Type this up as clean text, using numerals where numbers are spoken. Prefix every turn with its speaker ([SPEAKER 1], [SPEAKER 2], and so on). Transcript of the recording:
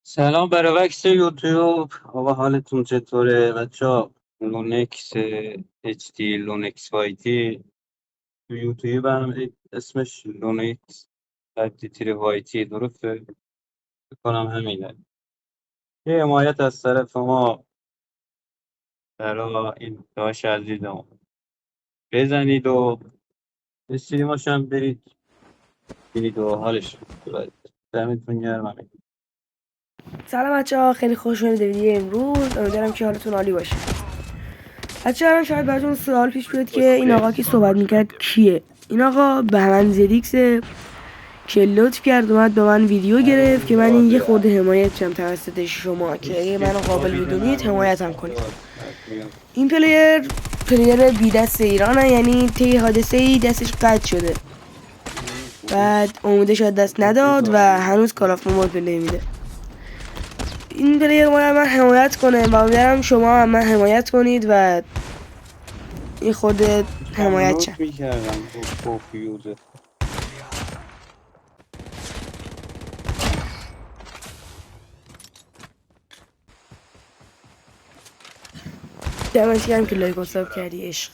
[SPEAKER 1] سلام برای یوتیوب. آقا حالتون چطوره بچه ها؟ لونکس اچ دی، لونکس وایتی تو یوتیوب هم اسمش لونکس تیر وایتی، درسته؟ بکنم همینه. یه حمایت از طرف ما برای این داشت عزیزم بزنید و استریماش هم برید بینید و حالش ببرید. دمتون گرم. همین
[SPEAKER 2] سلام بچه‌ها، خیلی خوش اومدید به ویدیو امروز. امیدوارم که حالتون عالی باشه. بچه‌ها شاید براتون سوال پیش بیاد که این آقا که صحبت میکرد کیه؟ این آقا بهمن زدیکس که لطف کرد اومد به من ویدیو گرفت که من این یه خورده حمایت شم توسط شما که اگه منو قابل بدونید حمایتم کنید. این پلیر بی دست ایرانه، یعنی طی حادثه ای دستش قطع شده، بعد اومده شاید دست نداد و هنوز کال آف موبایل پلی میده. این پلیر ما من حمایت کنه و امیدوارم شما هم من حمایت کنید و این خود حمایت شم.
[SPEAKER 1] میکردم با فیوزه.
[SPEAKER 2] دمت گرم که لایک و ساب کردی عشق.